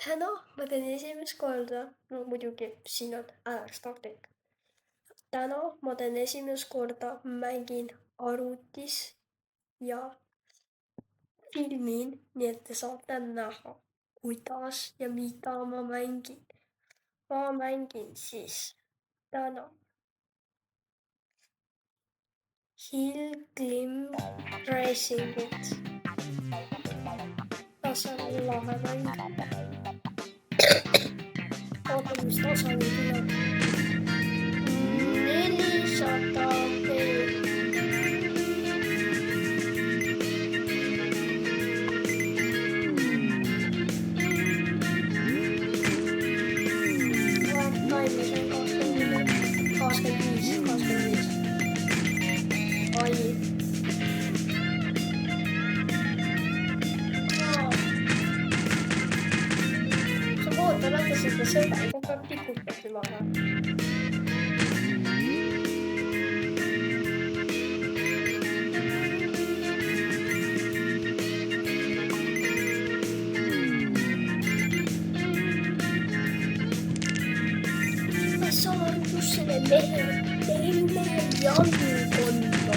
Ma teen esimest korda, no muidugi siin on starting. Täna ma teen esimest korda, mängin arvutis ja filmin, nii et te saate näha, kuidas ja mida ma mängin. Ma mängin siis täna Hill Climb Racing'it. See on lahe mäng. Oota, mis tasa nüüd tuleb? 400 25. Ai. Sa vaata näitasid seda, kogu aeg tikutad temaga. Ma saan just selle mehe jalgu kanda.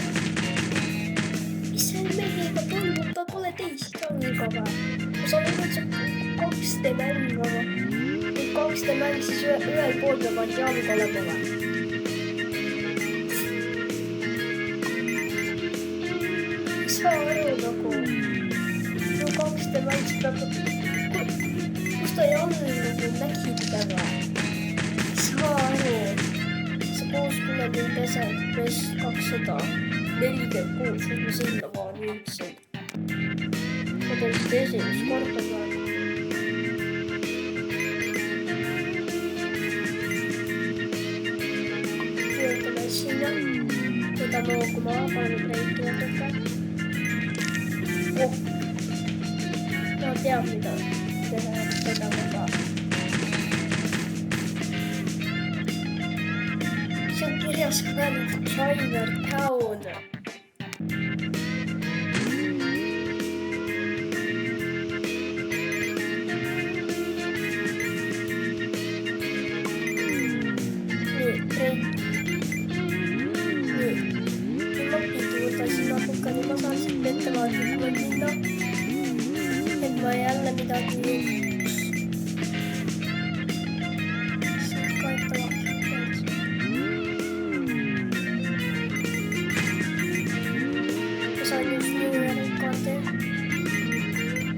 Mis selle mehega toimub, ta pole teist jalga või? Ma saan aru, et see on 2D mäng, aga kui 2D mäng, siis ühel pool peab ainult jalg olema või? Ei saa aru nagu. No 2D mäng, siis peab... Kus ta jalg nagu nägite või? Ei saa aru. 60 peset, plus 246, mis ma sinna vaan jõudsin. Ma teen seda esimest korda praegu. Võtame sinna, võtame hoogu maha, paneme breiki natuke. Oh! Ma tean, mida tegema ka. See on kirjas ka nagu Driver Town. Nii, breik. Nii. Nüüd ma pidurdasin natuke, nüüd ma saan siit ettevaatlikult minna. Et ma jälle midagi juhtuks. Siit ka ettevaatlikult. Saan just New York kaardi.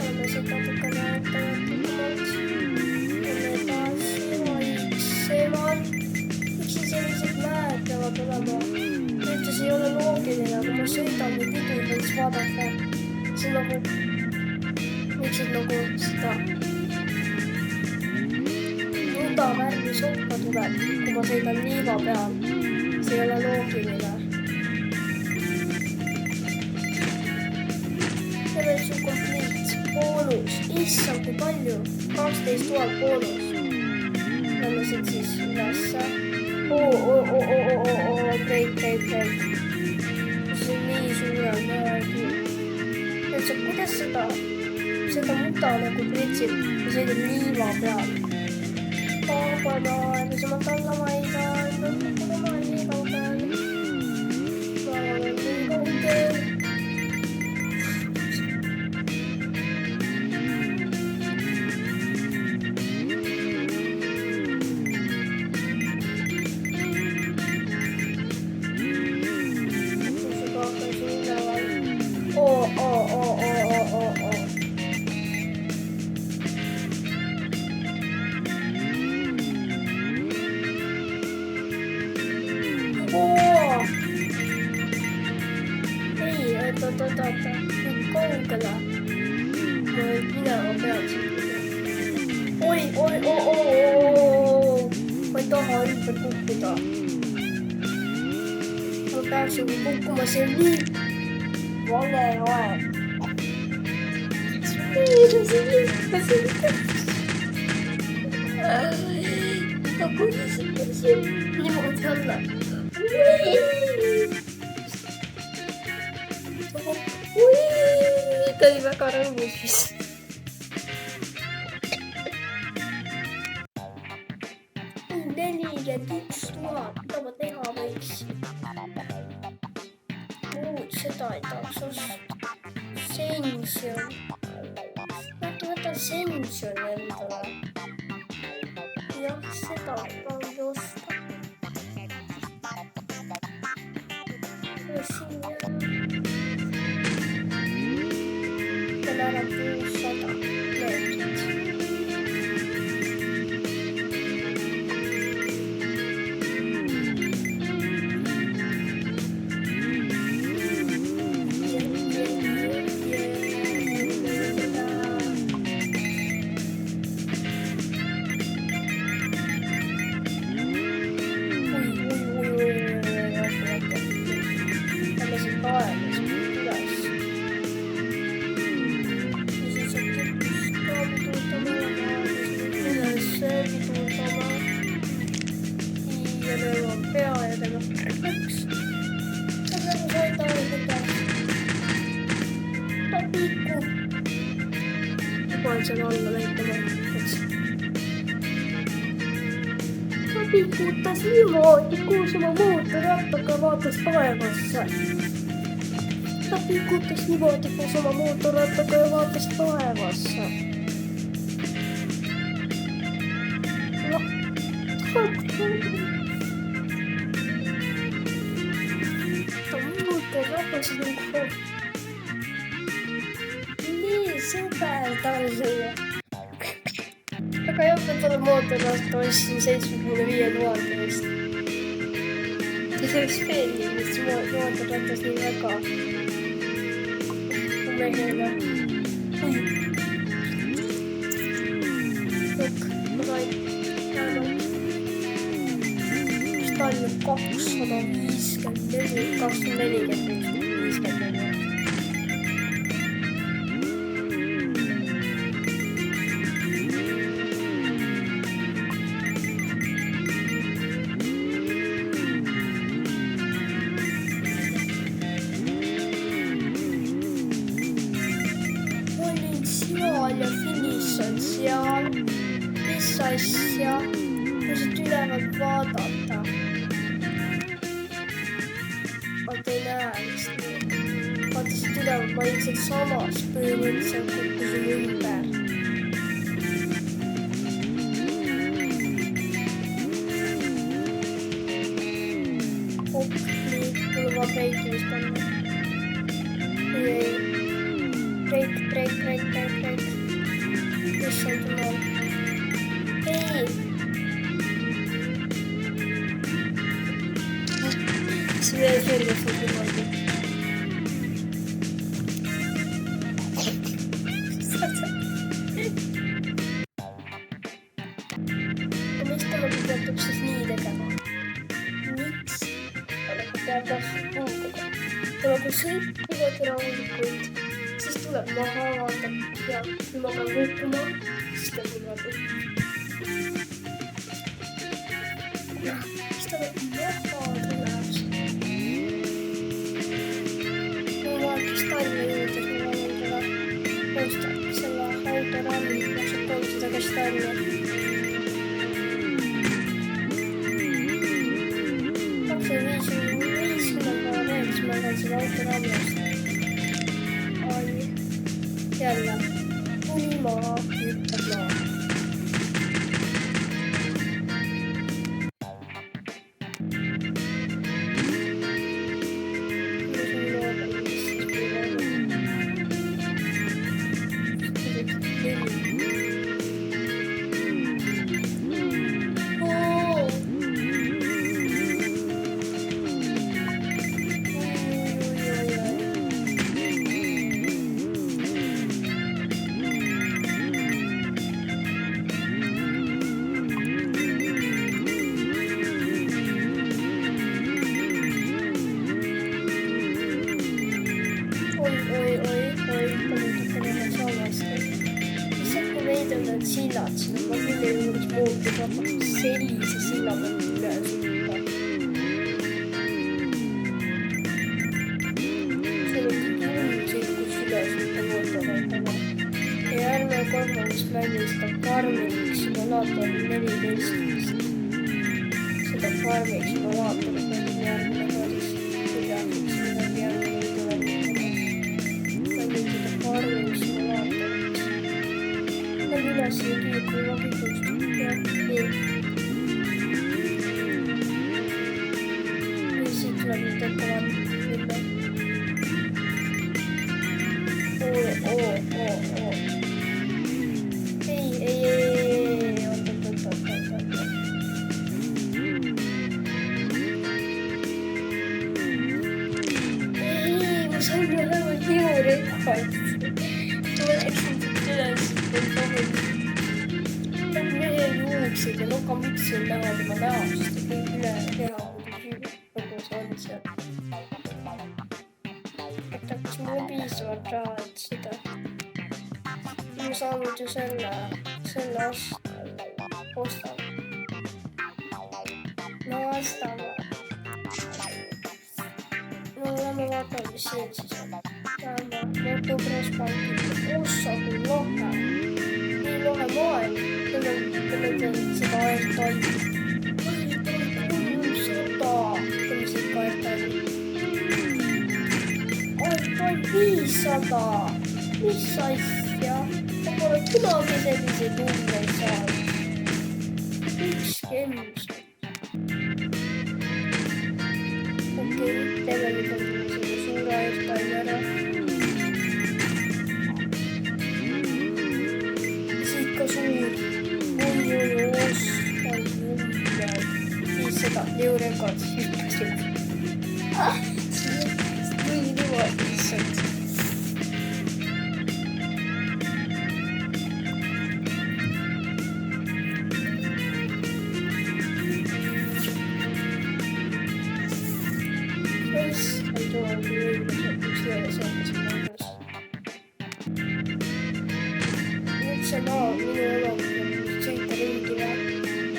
Oleme siit natuke näetavalt. Oleme edasi vaiksemalt. Miks siin sellised mäed peavad olema? Nüüd see ei ole loogiline, aga ma sõidan või pidurdan, siis vaadake. See on nagu... Võiksid nagu seda... Nuda värvi soppa tuleb, kui ma sõidan liiva peal. See ei ole loogiline. Veel su kompliit, boonus, issand kui palju, 12 000 boonus. Lähme siit siis ülesse. Breik. See on nii suurel mäegi. Üldse, kuidas seda muda nagu pritsib, kui sõidab liiva peal. Kaabanaar, see ma tallama ei saa, ma olen nii kaugel. Ma olen nii kaugel. Ei, oota, nüüd kaugele. Ma minema peaksin. Oi. Ma ei taha ümber kukkuda. Ma peaksin kukkuma, see on nii vale aeg. Nagu siin niimoodi olla. Ta oli väga rõõmus vist. 41 000, mida ma teha võiks? Seda ei tahaks osta. Sension. Võta Sension endale. Jah, seda ei tahaks osta. Siin jah. Peale ära 600 meetrit. Seal alla näitama, ta pikutas niimoodi, koos oma mootorrattaga vaatas taevasse. Ta pikutas niimoodi, koos oma mootorrattaga ja vaatas taevasse. Ta mootorratas nagu super talve. Aga jah, et talle mootorratta ostsin 75 000 eest. Ja see oleks veel nii, et see mootorrattas nii väga. Mehele. Lõk, ma sain. Ta oli 254, 240. Ja finiš on seal, mis asja, kui siit ülevalt vaadata. Vaata ei näe vist nii. Vaata siit ülevalt, ma olin seal samas põhimõtteliselt kukkusin ümber. Nii, mul on vaan breikimist panna. Ei. Breik. Issand jumal. Ei. See veel selgelt on niimoodi. Ja mis ta nagu peab siis nii tegema? Miks? Aga peab vastus puudega. Ja nagu sõipuvad rahulikult. Siis tuleb maha vaata ja kui ma pean kukkuma, siis ta niimoodi. Ja, siis ta maha tuleb. Ma vaataks talve juurde, kui ma endale ostan selle autoralli, maksab 300 kastalli. 250 päeva veel, siis ma lähen selle autoralli osta. Jälle, tuli maa, ütleb maa. Sillad sinna, ma küll ei võiks muuta rahvast sellise silla pealt üle sõita. See on ikkagi uudselt, kus üle sõita mootorrattaga. Ja ärme korralist mängista Karmini simulaator 14. farmiks ma vaatan, et meil järgmine ka siis küljafix midagi järgmine ei tule. Ma võin seda farmiks ma vaatan. Läbi üles ja kiirkui ma kipust. Ja nii. Ja siit tuleb nüüd ette minna. Ja lokamüksil näha tema näost ja kõik üle keha nagu see on seal. Et kas mul on piisavalt raha, et seda. Ma saanud ju selle ostan. No ostame. No lähme vaatame, mis siin siis on. Lähme Motocross-parki. Ossa kui lohe. Nii lohe maailm. Küll seda airtaimi. Küll siit ka airtaimi. Airtaim 500. Mis asja? Ma pole kunagi selliseid numbreid saanud. Üks kemms. Okei, tegelikult on selle suure airtaimi ära. Siit ka suur. Seda jõurekord hüppas juba. Nii niimoodi lihtsalt. Mis ei tule kui õigused, üks leeves õigus mõeldes. Nüüd see maa minu elus sõita ringile.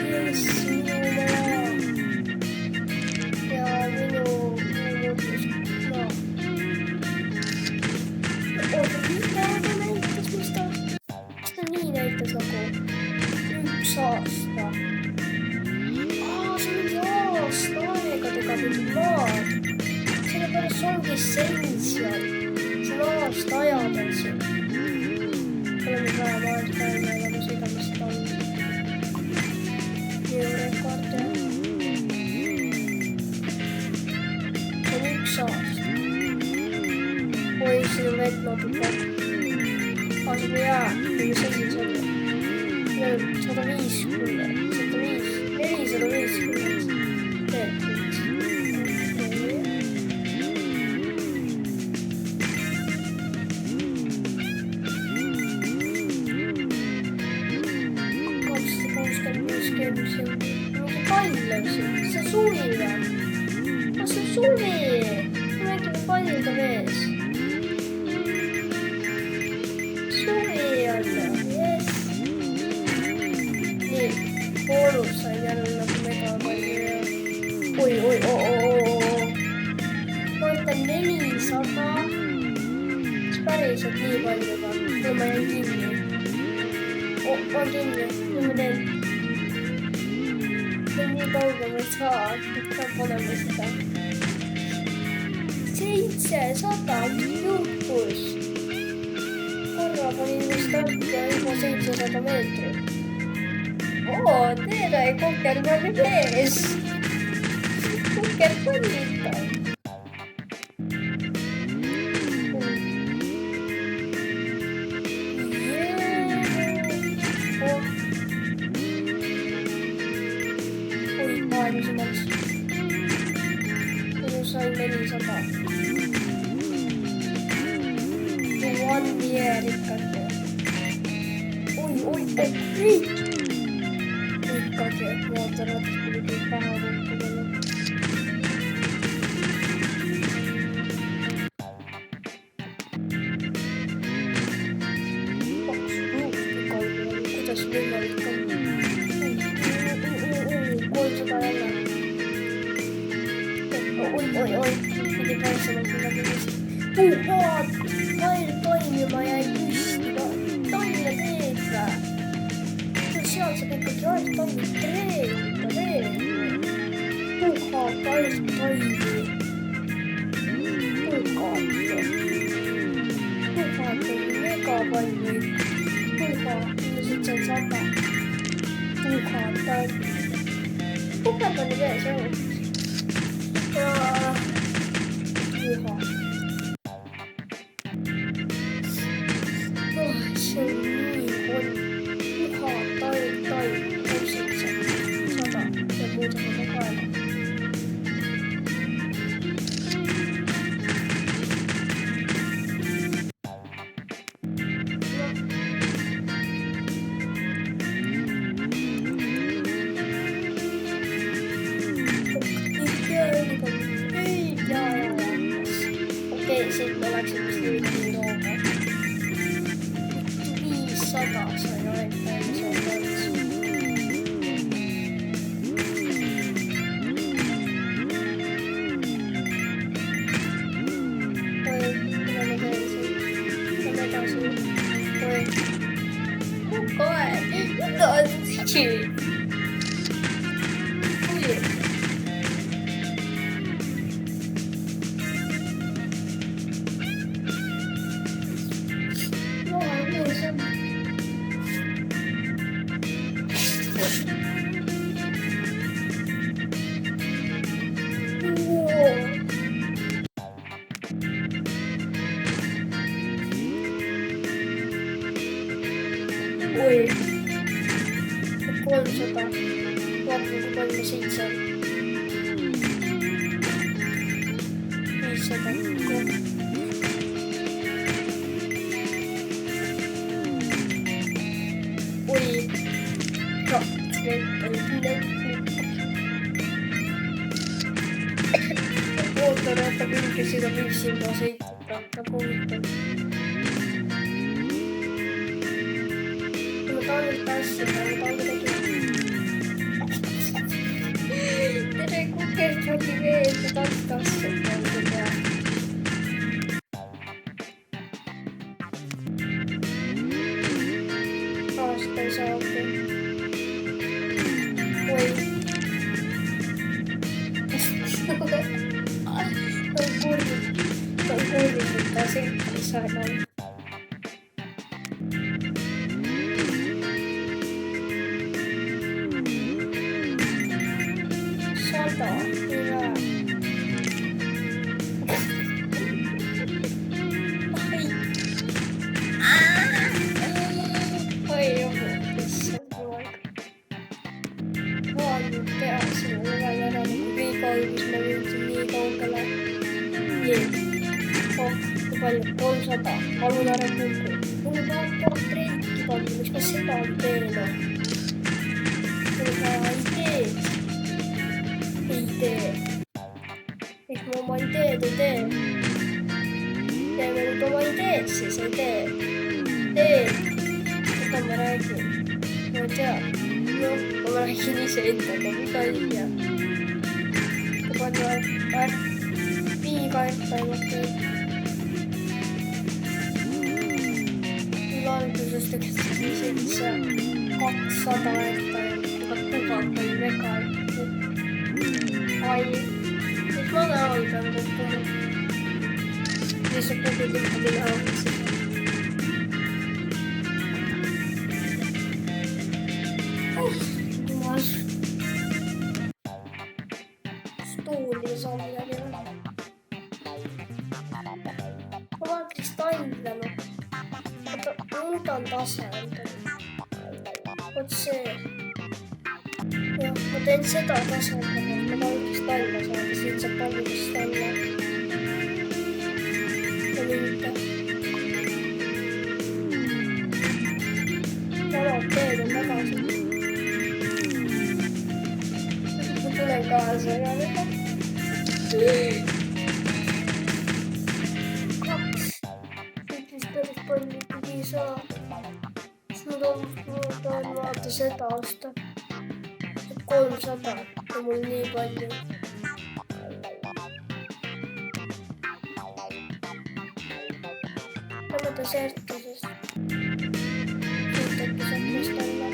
Yes, minu maa. Ja minu mõttes maa. Oota, mida ta näitas, mis ta nii näitas nagu 1 aasta. See mingi aasta aegadega mingi maad. Sellepärast ongi sensial. See on aasta ajadel siin. Oleme vaja maadpäevne, aga ma sõidame seda on. Jõurekord ja. See on 1 aasta. Oi, siin on vett natuke. See on hea. Mis asi see on? 150. 450. See on suvi või? See on suvi! Ma mängime pallida vees. Suvi on, yes! Nii, poolus sain jälle nagu megapalli ja... Oi! Ma võtan 400. Mis päriselt nii palju ka? Või ma jäin kinni? Ma kinni, nüüd ma teen. Nii kaugel ma ei saa, et ka paneme seda. 700 juhtus. Korra panin starti ja juba 700 meetrit. Tere, kokerpalli mees! Kokerpallita! Minu sain 400. 1 year ikkagi. Oi, ei! Ikkagi, mootorratas pidi kõik pähe võtta peale. Kaks kuusti kaugele, kuidas võimalik on? 300 jälle. Oi, pidi pääsema küll läbi vist. Toimima jäi püsti. Taimile teed või? Seal saab ikkagi aeg taimil treenida veel. päris toimi. Puukaat on mega palju ikka. Puukaat, ilmselt see on 100. Puukaat on. Puukaat on veel sees. Ja puukaat. See on nii hull. Puukaat, taim, täpselt see 100 ja muudega kaela. Okei, sitten me läksin vist niin kauan. 500 sai aina, niin se on valmis. Oi, mitä mä tein sen? Mä vetan sen. Oi. Oi, mitä on sitten? Oi. Oi. 300. Loppuuko 37? 500. Oi. No, ootan, että minkä sitä yksinkaan seitsemän kuvittaa. Taudut tässä, Tere kukertaki veetä taskassa. Taas ei saa oikein. Oi. Toi kurvittaa sitten saadaan. Hyvä. Oi joku tässä ruoka. Vaan nyt perässä on hyvä jäädä niin viikoitus mä viitsin niin kaukalla. Jee. Paljon 300. Haluan aina kumpua. Mulla vaan tuolla trenkkipannu, koska sitä on teillä. Mulla ei tee. Ei tee. Miks mä vain teet, ei tee? Teemme nyt on vain teet siis, ei tee. Tee. Mitä mä rääkin? Mä en tiedä. Joo, mä rääkin ise itseltä, mitä ikinä. Mä paljon viika eteenpäin, okei. Yläaikaisesta käsittelyssä 200 eteenpäin, joka 1000 oli mekaan. Ai, nyt mä olen oikein loppuun. Niissä puhutin, että minä olisin. Tuossa. Stuulisallia vielä. Mä oon kristallillanut. Mutta muutan tasaantanut. Mut se. Joo, mä tein sitä tasaantanut. Mä oon kristallilla saada. Siitä sä paljon kristallia. Ja niitä. Mä teidän takaisin. Mä tulen kanssa ja mitä? 2. Sitten peruspallikin saa. Sulla on vaata setausta. 300. Ja mulla niin paljon. Tämä tässä erttisessä. Siitäkin se kristallilla.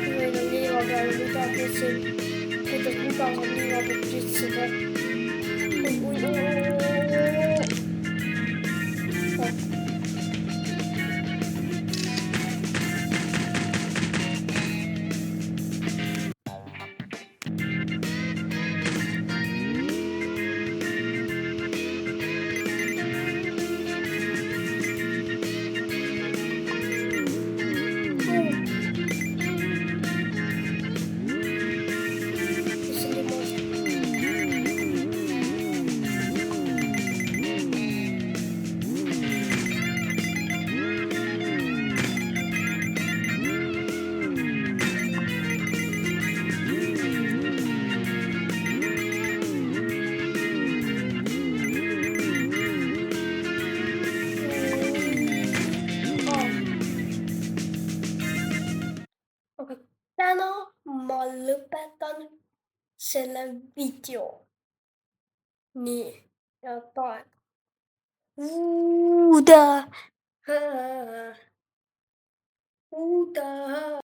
Meillä on liiva käynyt mitä pissin. kuidas mugav on niimoodi pritsida. Oi. Mis niimoodi. Aga täna ma lõpetan selle video. Nii, head aega. Uuda. Uuda.